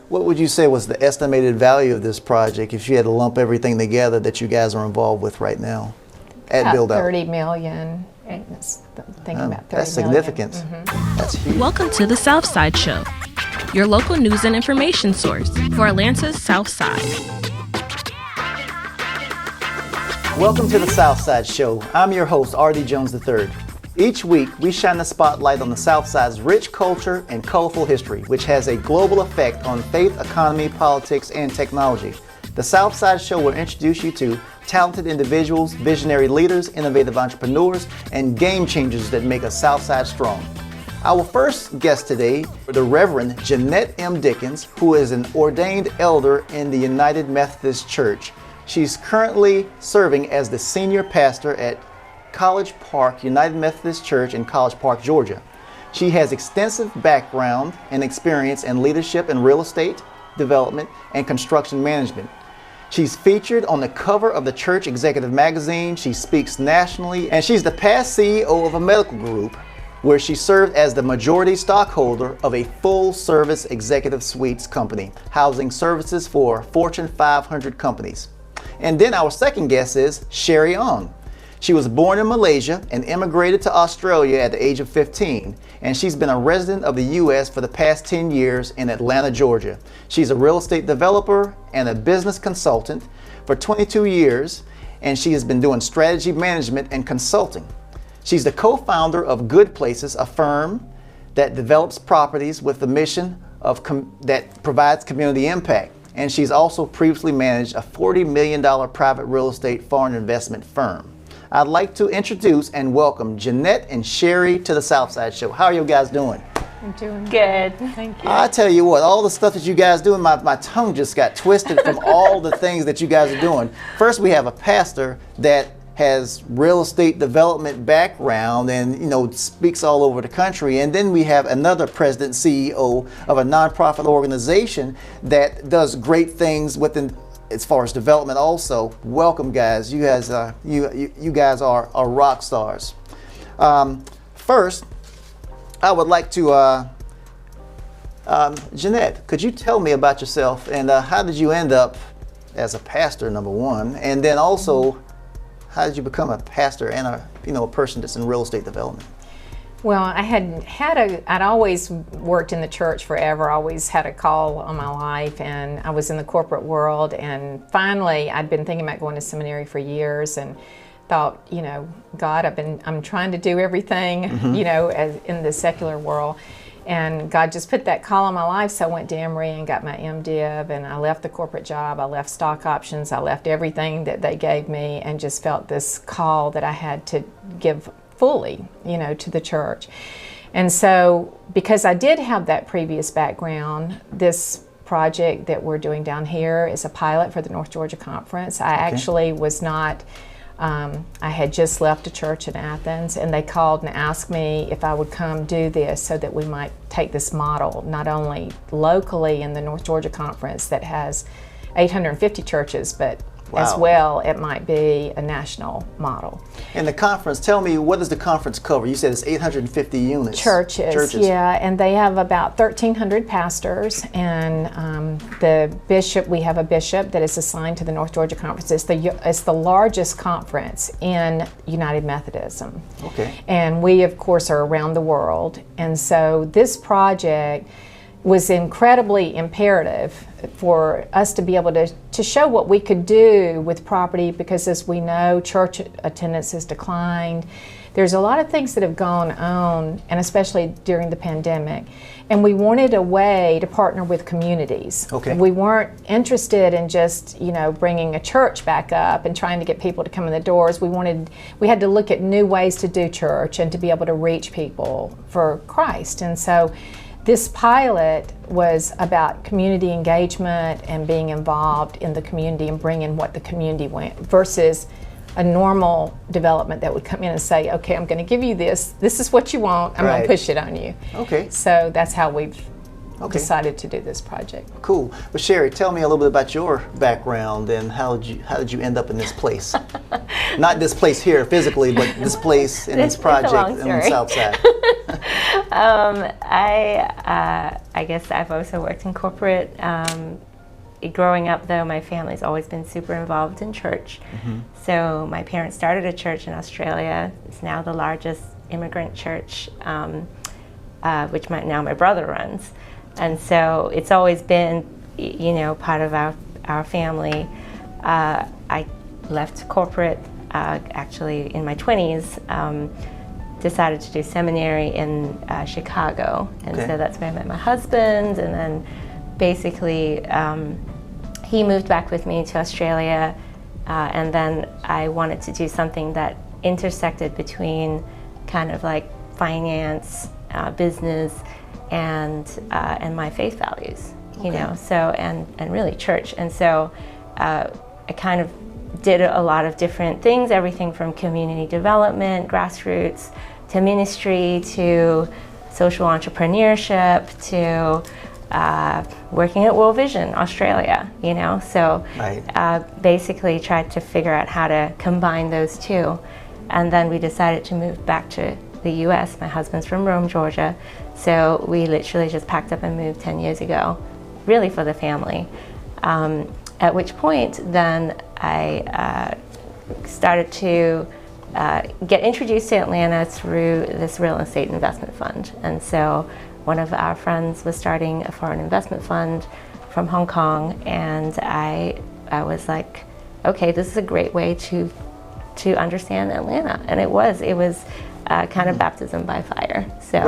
What would you say was the estimated value of this project if you had to lump everything together that you guys are involved with right now at build out? 30 million. Thinking about 30 that's significant. Mm-hmm. That's huge. Welcome to the Southside Show, your local news and information source for Atlanta's South Side. Welcome to the Southside Show. I'm your host, Artie Jones III. Each week, we shine the spotlight on the Southside's rich culture and colorful history, which has a global effect on faith, economy, politics, and technology. The Southside Show will introduce you to talented individuals, visionary leaders, innovative entrepreneurs, and game changers that make us Southside strong. Our first guest today, the Reverend Jeanette M. Dickens, who is an ordained elder in the United Methodist Church. She's currently serving as the senior pastor at College Park United Methodist Church in College Park, Georgia. She has extensive background and experience in leadership in real estate, development, and construction management. She's featured on the cover of the Church Executive magazine. She speaks nationally, and she's the past CEO of a medical group where she served as the majority stockholder of a full-service executive suites company, housing services for Fortune 500 companies. And then our second guest is Cherie Ong. She was born in Malaysia and immigrated to Australia at the age of 15, and she's been a resident of the U.S. for the past 10 years in Atlanta, Georgia. She's a real estate developer and a business consultant for 22 years, and she has been doing strategy management and consulting. She's the co-founder of Good Places, a firm that develops properties with the mission of that provides community impact. And she's also previously managed a $40 million private real estate foreign investment firm. I'd like to introduce and welcome Jeanette and Cherie to the Southside Show. How are you guys doing? I'm doing good. Thank you. I tell you what, all the stuff that you guys do, my tongue just got twisted from all the things that you guys are doing. First, we have a pastor that has real estate development background and speaks all over the country. And then we have another president, CEO of a nonprofit organization that does great things within as far as development also. Welcome, guys. You guys are rock stars. First, I would like to, Jeanette, could you tell me about yourself and how did you end up as a pastor, number one, and then also how did you become a pastor and a person that's in real estate development? Well, I'd always worked in the church forever, always had a call on my life, and I was in the corporate world, and finally I'd been thinking about going to seminary for years and thought, God, I'm trying to do everything, as in the secular world, and God just put that call on my life, so I went to Emory and got my MDiv, and I left the corporate job, I left stock options, I left everything that they gave me, and just felt this call that I had to give fully, to the church. And so, because I did have that previous background, this project that we're doing down here is a pilot for the North Georgia Conference. I actually was not, I had just left a church in Athens, and they called and asked me if I would come do this so that we might take this model, not only locally in the North Georgia Conference that has 850 churches, but as well, it might be a national model. And the conference, tell me, what does the conference cover? You said it's 850 units. Churches. Yeah, and they have about 1,300 pastors, and we have a bishop that is assigned to the North Georgia Conference. It's the largest conference in United Methodism. Okay. And we, of course, are around the world, and so this project was incredibly imperative for us to be able to show what we could do with property, because as we know, church attendance has declined. There's a lot of things that have gone on, and especially during the pandemic, and we wanted a way to partner with communities. Okay. We weren't interested in just bringing a church back up and trying to get people to come in the doors. We had to look at new ways to do church and to be able to reach people for Christ. And so this pilot was about community engagement and being involved in the community and bringing what the community went, versus a normal development that would come in and say, okay, I'm going to give you this is what you want, I'm going to push it on you. Okay. So that's how we've decided to do this project. Cool. Well, Cherie, tell me a little bit about your background and how did you end up in this place? Not this place here physically, but this place and this project on the South Side. I guess I've also worked in corporate. Growing up, though, my family's always been super involved in church. So my parents started a church in Australia. It's now the largest immigrant church, which now my brother runs. And so it's always been, part of our family. I left corporate actually in my 20s. Decided to do seminary in Chicago, and so that's where I met my husband. And then basically he moved back with me to Australia, and then I wanted to do something that intersected between kind of like finance, business, and my faith values, you know, so and really church. And so I kind of did a lot of different things, everything from community development, grassroots, to ministry, to social entrepreneurship, to working at World Vision Australia, so basically tried to figure out how to combine those two. And then we decided to move back to the US. My husband's from Rome, Georgia, so we literally just packed up and moved 10 years ago, really for the family. At which point then I started to get introduced to Atlanta through this real estate investment fund. And so one of our friends was starting a foreign investment fund from Hong Kong, and I was like, okay, this is a great way to understand Atlanta. And it was kind of baptism by fire. So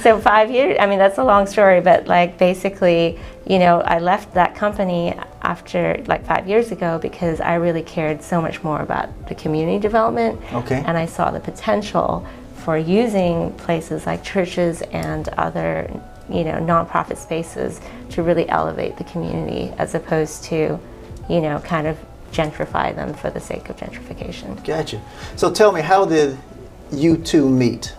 so 5 years, I mean, that's a long story, but like basically, I left that company after like 5 years ago because I really cared so much more about the community development. And I saw the potential for using places like churches and other, nonprofit spaces to really elevate the community, as opposed to, kind of gentrify them for the sake of gentrification. Gotcha. So tell me, how did you two meet?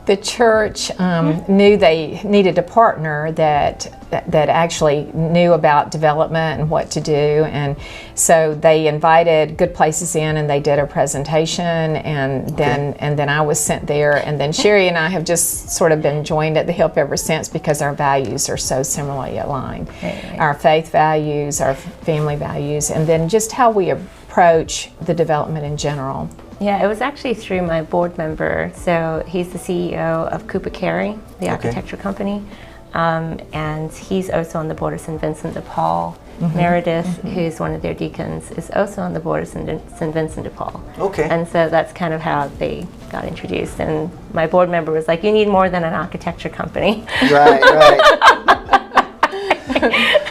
The church knew they needed a partner that actually knew about development and what to do, and so they invited Good Places in, and they did a presentation, and then I was sent there, and then Cherie and I have just sort of been joined at the hip ever since, because our values are so similarly aligned. Our faith values, our family values, and then just how we approach the development in general. Yeah, it was actually through my board member. So he's the CEO of Cooper Carey, the architecture company, and he's also on the board of St. Vincent de Paul. Meredith, who's one of their deacons, is also on the board of St. Vincent de Paul. And so that's kind of how they got introduced. And my board member was like, you need more than an architecture company. Right.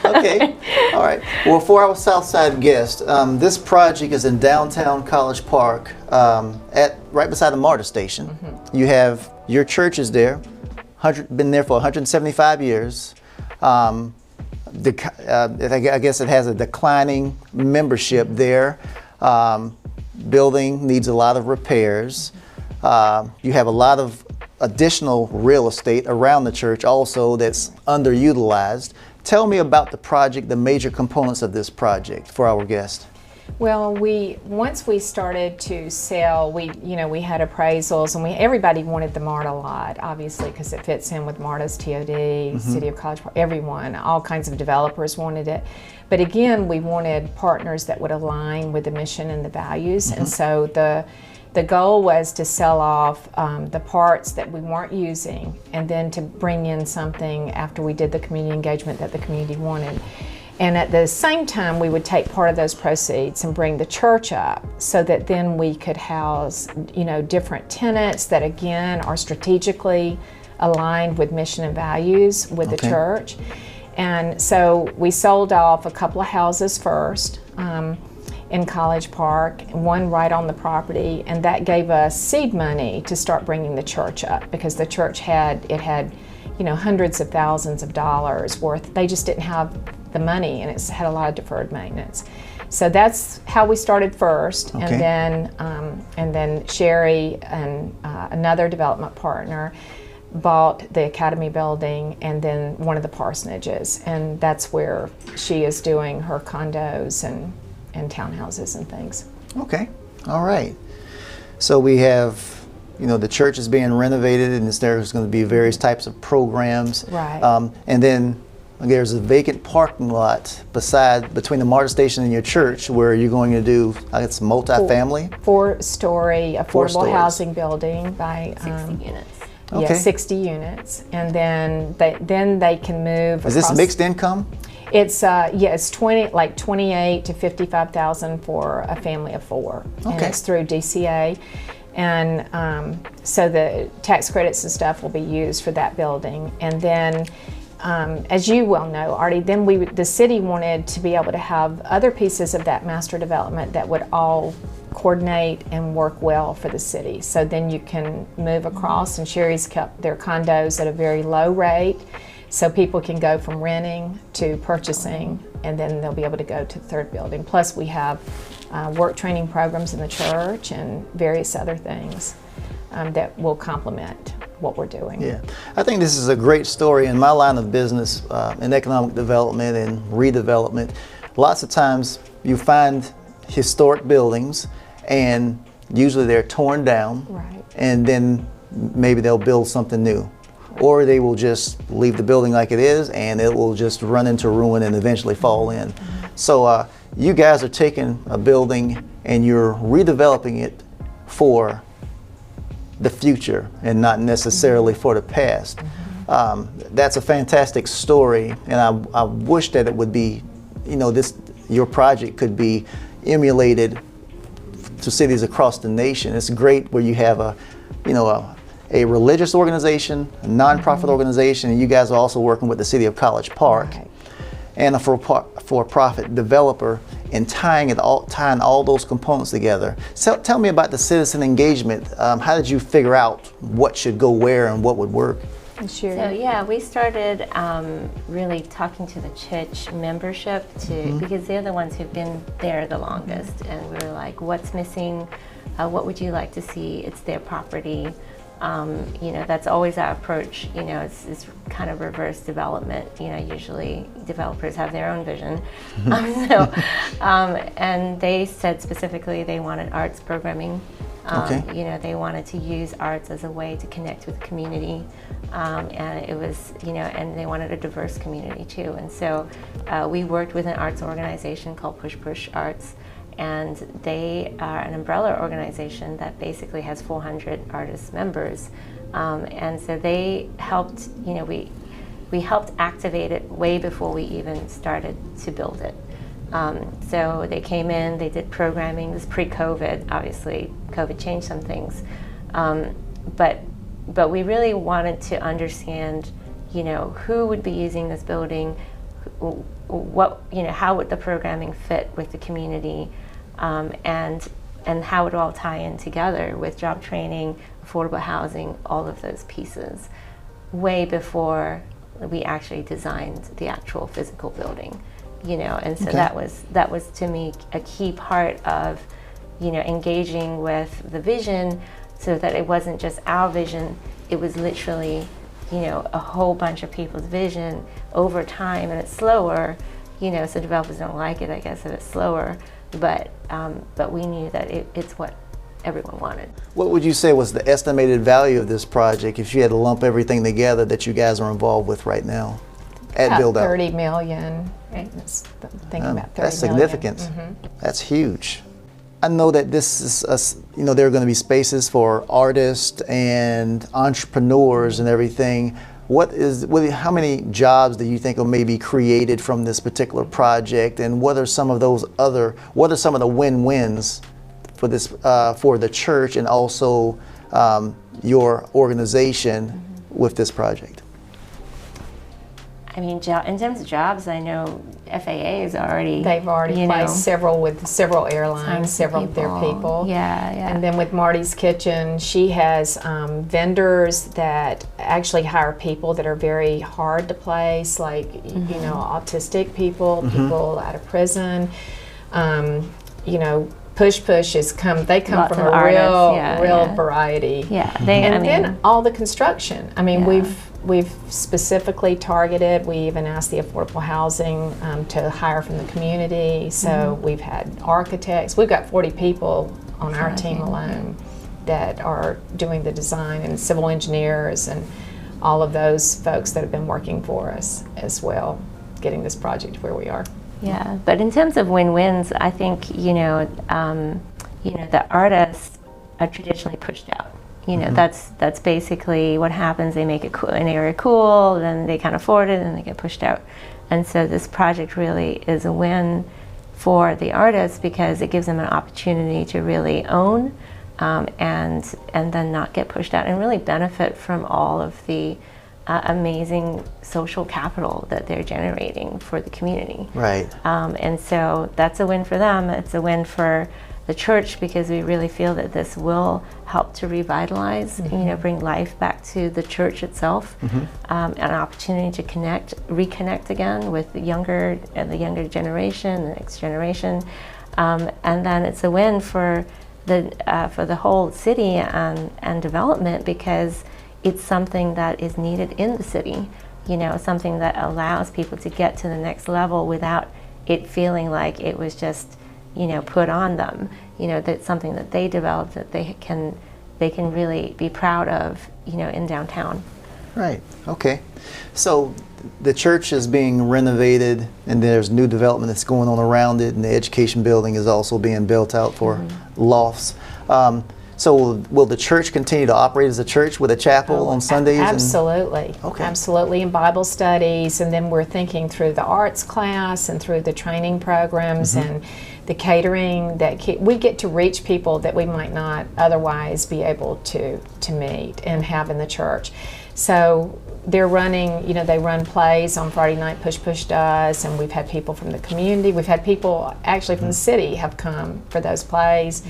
Okay, all right. Well, for our Southside guest, this project is in downtown College Park, right beside the MARTA station. You have your church is there, been there for 175 years. I guess it has a declining membership there. Building needs a lot of repairs. You have a lot of additional real estate around the church also that's underutilized. Tell me about the project, the major components of this project for our guest. Well, once we started to sell, we had appraisals, and everybody wanted the MARTA lot, obviously, because it fits in with MARTA's TOD, City of College Park, everyone, all kinds of developers wanted it. But again, we wanted partners that would align with the mission and the values, and so the goal was to sell off the parts that we weren't using, and then to bring in something after we did the community engagement that the community wanted. And at the same time, we would take part of those proceeds and bring the church up, so that then we could house, different tenants that again are strategically aligned with mission and values with the church. And so we sold off a couple of houses first. In College Park, one right on the property, and that gave us seed money to start bringing the church up, because the church had hundreds of thousands of dollars worth. They just didn't have the money, and it's had a lot of deferred maintenance. So that's how we started first, and then Cherie and another development partner bought the Academy building and then one of the parsonages, and that's where she is doing her condos and townhouses and things. Okay, all right. So we have, the church is being renovated, and there's going to be various types of programs. Right. And then there's a vacant parking lot between the MARTA station and your church, where you're going to do, it's multifamily? Four-story affordable stories. housing building by 60 units. Okay. Yeah, 60 units, and then they can move. Is this mixed income? It's it's 28 to 55,000 for a family of 4, and Okay. it's through DCA, and so the tax credits and stuff will be used for that building, and then. As you well know, Artie, then the city wanted to be able to have other pieces of that master development that would all coordinate and work well for the city. So then you can move across, and Cherie's kept their condos at a very low rate, so people can go from renting to purchasing, and then they'll be able to go to the third building. Plus we have work training programs in the church and various other things that will complement what we're doing. Yeah, I think this is a great story. In my line of business, in economic development and redevelopment, lots of times you find historic buildings, and usually they're torn down, Right. and then maybe they'll build something new. Or they will just leave the building like it is, and it will just run into ruin and eventually fall in. So you guys are taking a building and you're redeveloping it for the future and not necessarily for the past. That's a fantastic story, and I wish that it would be, your project could be emulated to cities across the nation. It's great where you have a religious organization, a nonprofit organization, and you guys are also working with the city of College Park, Right. and a for-profit developer, and tying all those components together. So tell me about the citizen engagement. How did you figure out what should go where and what would work? Sure. So yeah, we started really talking to the church membership because they're the ones who've been there the longest, and we were like, what's missing? What would you like to see? It's their property. That's always our approach. It's kind of reverse development. Usually developers have their own vision. And they said specifically they wanted arts programming. Okay. They wanted to use arts as a way to connect with the community. And it was, and they wanted a diverse community too. And so we worked with an arts organization called Push Arts. And they are an umbrella organization that basically has 400 artist members. And so they helped, we helped activate it way before we even started to build it. So they came in, they did programming. This is pre-COVID, obviously. COVID changed some things. But we really wanted to understand, who would be using this building, how would the programming fit with the community, and how it would all tie in together with job training, affordable housing, all of those pieces, way before we actually designed the actual physical building, And so Okay. that was to me a key part of, engaging with the vision, so that it wasn't just our vision, it was literally, a whole bunch of people's vision over time, and it's slower, so developers don't like it, I guess, if it's slower, but we knew that it's what everyone wanted. What would you say was the estimated value of this project if you had to lump everything together that you guys are involved with right now at About build out? 30 million. Thinking about 30 That's million. significant. That's huge. I know that this is, there are going to be spaces for artists and entrepreneurs and everything. How many jobs do you think will maybe created from this particular project, and what are some of the win-wins for this, for the church and also your organization with this project? I mean, in terms of jobs, I know FAA is already. They've already placed several airlines, several of their people. Yeah. And then with Marty's Kitchen, she has vendors that actually hire people that are very hard to place, like autistic people, people out of prison. Push is they come Lots from of a artists, real variety. Yeah, then all the construction. I mean, Yeah. we've specifically targeted. We even asked the affordable housing to hire from the community. So we've had architects. We've got 40 people on our team alone that are doing the design, and civil engineers and all of those folks that have been working for us as well, getting this project where we are. Yeah, but in terms of win-wins, I think the artists are traditionally pushed out. That's basically what happens. They make an area cool, then they can't afford it, and they get pushed out. And so this project really is a win for the artists because it gives them an opportunity to really own and then not get pushed out and really benefit from all of the amazing social capital that they're generating for the community. Right. And so that's a win for them. It's a win for the church because we really feel that this will help to revitalize, bring life back to the church itself, an opportunity to reconnect again with the younger generation, the next generation, and then it's a win for the whole city and development because it's something that is needed in the city, something that allows people to get to the next level without it feeling like it was just, put on them. That's something that they developed that they can really be proud of, in downtown. Right. Okay. So the church is being renovated, and there's new development that's going on around it, and the education building is also being built out for lofts. So will the church continue to operate as a church with a chapel on Sundays? Absolutely. Okay. Absolutely, in Bible studies, and then we're thinking through the arts class and through the training programs and the catering that we get to reach people that we might not otherwise be able to meet and have in the church. So they're running, they run plays on Friday night, Push does, and we've had people from the community. We've had people actually from the city have come for those plays.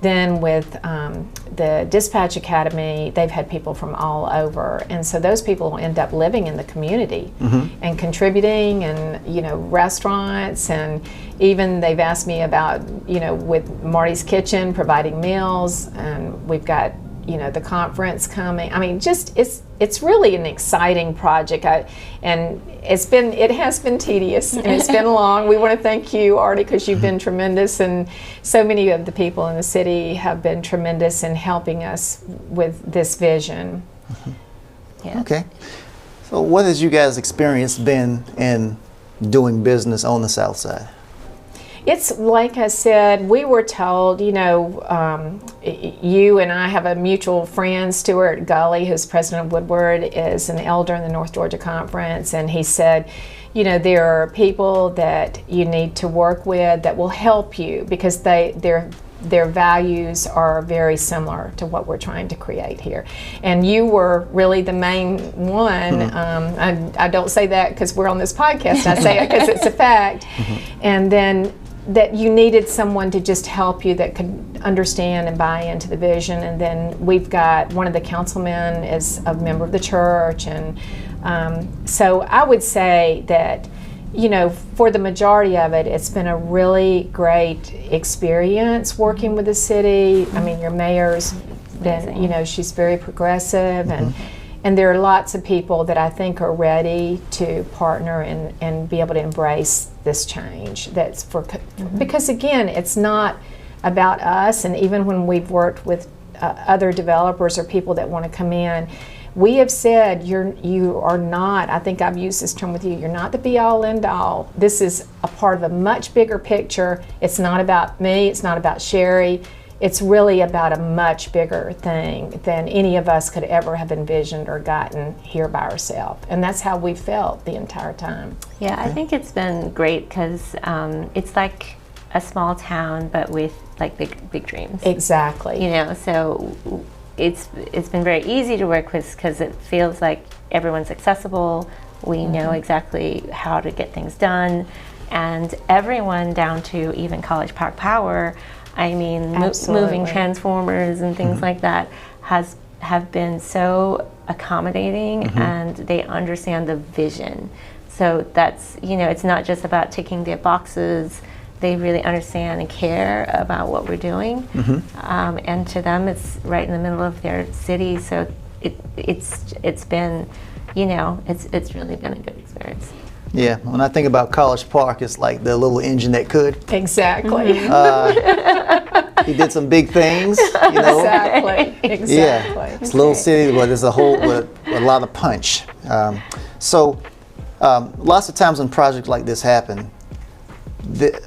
Then with the Dispatch Academy, they've had people from all over. And so those people end up living in the community and contributing and, restaurants. And even they've asked me about, with Marty's Kitchen, providing meals. And we've got, the conference coming. I mean, just it's really an exciting project. And it has been tedious and it's been long. We want to thank you, Artie, because you've been tremendous, and so many of the people in the city have been tremendous in helping us with this vision. Yeah. Okay. So what has you guys' experience been in doing business on the South Side? It's like I said, we were told, you and I have a mutual friend, Stuart Gully, who's president of Woodward, is an elder in the North Georgia Conference, and he said, there are people that you need to work with that will help you because their values are very similar to what we're trying to create here. And you were really the main one. I don't say that because we're on this podcast. I say it because it's a fact. And then that you needed someone to just help you that could understand and buy into the vision. And then we've got one of the councilmen is a member of the church. And so I would say that, for the majority of it, it's been a really great experience working with the city. I mean, your mayor's been, she's very progressive, and there are lots of people that I think are ready to partner and be able to embrace this change. Because again, it's not about us, and even when we've worked with other developers or people that want to come in, we have said you are not, I think I've used this term with you, you're not the be-all, end-all. This is a part of a much bigger picture. It's not about me, it's not about Cherie. It's really about a much bigger thing than any of us could ever have envisioned or gotten here by ourselves. And that's how we felt the entire time. Yeah, I think it's been great because it's like a small town, but with like big dreams. Exactly. So it's been very easy to work with because it feels like everyone's accessible. We know exactly how to get things done, and everyone down to even College Park Power. I mean, moving transformers and things like that have been so accommodating, and they understand the vision. So that's, it's not just about ticking their boxes they really understand and care about what we're doing. And to them, it's right in the middle of their city, so it's been, it's really been a good experience. Yeah, when I think about College Park, it's like the little engine that could. Exactly. He did some big things, Exactly. Yeah, it's a little city, but there's with a lot of punch. So lots of times when projects like this happen, the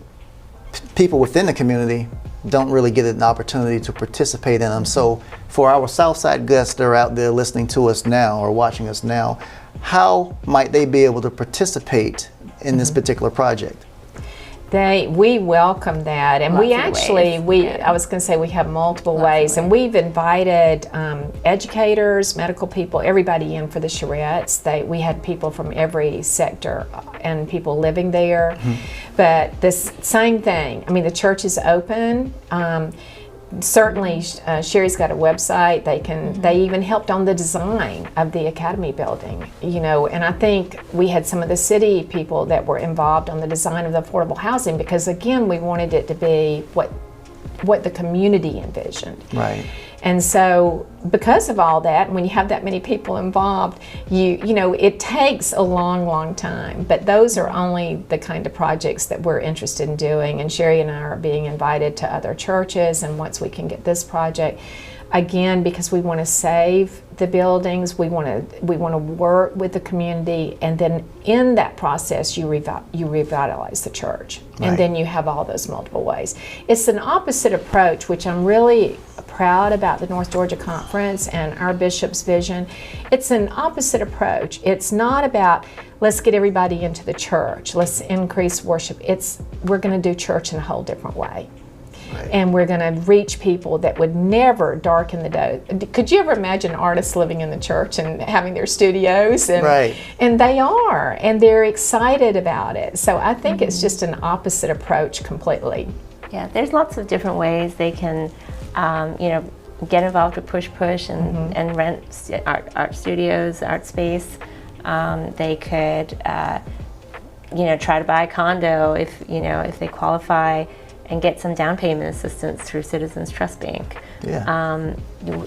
people within the community don't really get an opportunity to participate in them. So for our Southside guests that are out there listening to us now or watching us now, how might they be able to participate in this particular project? We welcome that, and we actually, I was going to say we have multiple ways, and we've invited educators, medical people, everybody in for the charrettes. We had people from every sector and people living there, but this same thing. I mean, the church is open. Certainly, Cherie's got a website. They even helped on the design of the Academy building, and I think we had some of the city people that were involved on the design of the affordable housing, because again, we wanted it to be what the community envisioned. Right. And so because of all that, when you have that many people involved, it takes a long time, but those are only the kind of projects that we're interested in doing. And Cherie and I are being invited to other churches, and once we can get this project, again, because we want to save the buildings, we want to work with the community, and then in that process you revitalize the church. Right. And then you have all those multiple ways. It's an opposite approach, which I'm really proud about the North Georgia Conference and our bishop's vision. It's an opposite approach. It's not about let's get everybody into the church, let's increase worship. We're going to do church in a whole different way. Right. And we're going to reach people that would never darken the day. Could you ever imagine artists living in the church and having their studios? And, right. And they are, and they're excited about it. So I think it's just an opposite approach completely. Yeah, there's lots of different ways they can, get involved with Push and rent art studios, art space. They could, try to buy a condo if they qualify, and get some down payment assistance through Citizens Trust Bank. Yeah.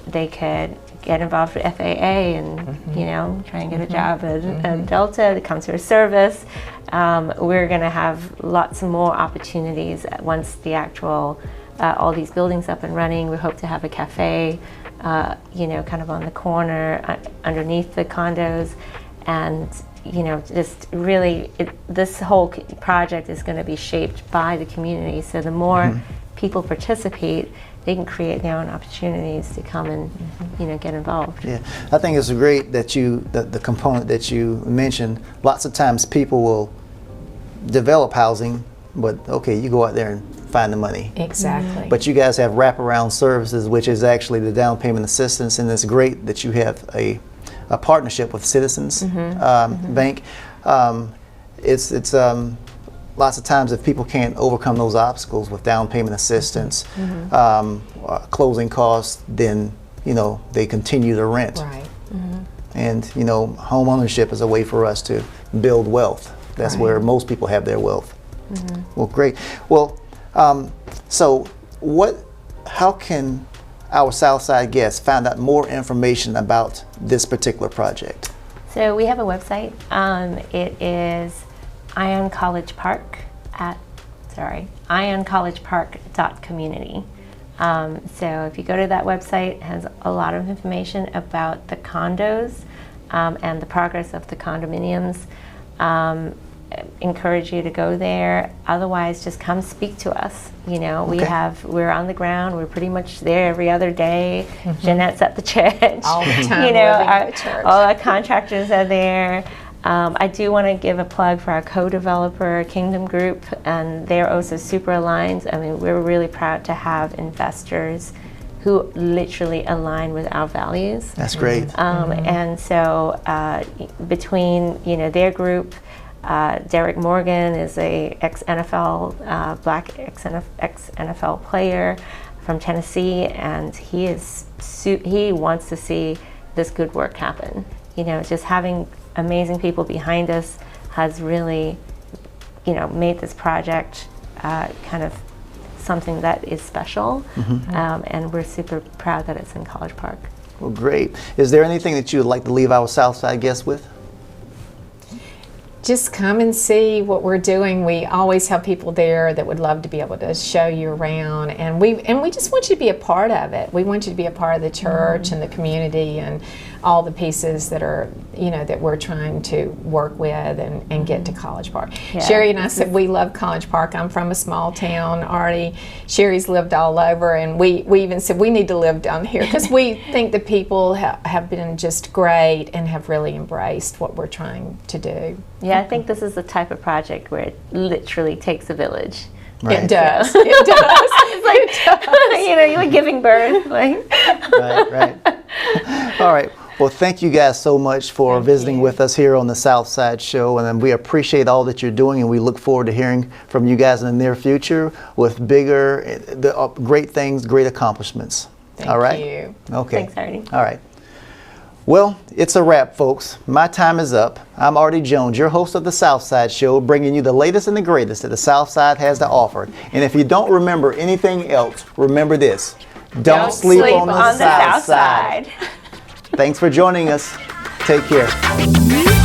They could get involved with FAA and try and get a job at Delta, the consular service. We're going to have lots more opportunities once the actual all these buildings up and running. We hope to have a cafe, kind of on the corner underneath the condos, and just really, this whole project is going to be shaped by the community. So the more people participate, they can create their own opportunities to come and get involved. Yeah, I think it's great that the component that you mentioned. Lots of times people will develop housing, but okay, you go out there and find the money. Exactly. But you guys have wraparound services, which is actually the down payment assistance, and it's great that you have a partnership with Citizens Bank. It's lots of times if people can't overcome those obstacles with down payment assistance, closing costs, then they continue to rent. Right. And home ownership is a way for us to build wealth. That's where most people have their wealth. Well, great. Well, so how can our Southside guests find out more information about this particular project? So we have a website. It is ioncollegepark.community. So if you go to that website, it has a lot of information about the condos and the progress of the condominiums. Encourage you to go there. Otherwise, just come speak to us. We're on the ground. We're pretty much there every other day. Jeanette's at the church. All the time. All our contractors are there. I do want to give a plug for our co-developer, Kingdom Group, and they're also super aligned. I mean, we're really proud to have investors who literally align with our values. That's great. And so between their group, Derek Morgan is a ex-NFL, black ex-NFL player from Tennessee, and he wants to see this good work happen. Just having amazing people behind us has really, made this project kind of something that is special, and we're super proud that it's in College Park. Well, great. Is there anything that you would like to leave our Southside guests with? Just come and see what we're doing. We always have people there that would love to be able to show you around, and we just want you to be a part of it. We want you to be a part of the church and the community and all the pieces that are, that we're trying to work with and get to College Park. Yeah, Sherry and I said we love College Park. I'm from a small town, Artie. Sherry's lived all over, and we even said we need to live down here because we think the people have been just great and have really embraced what we're trying to do. Yeah, I think this is the type of project where it literally takes a village. Right. It does. It does. It's like, you're like giving birth. Like. Right. All right. Well, thank you guys so much for visiting with us here on the Southside Show, and we appreciate all that you're doing, and we look forward to hearing from you guys in the near future with bigger, great things, great accomplishments. All right. Thank you. Okay. Thanks, Artie. All right. Well, it's a wrap, folks. My time is up. I'm Artie Jones, your host of the Southside Show, bringing you the latest and the greatest that the Southside has to offer. And if you don't remember anything else, remember this: don't sleep on the Southside. Thanks for joining us. Take care.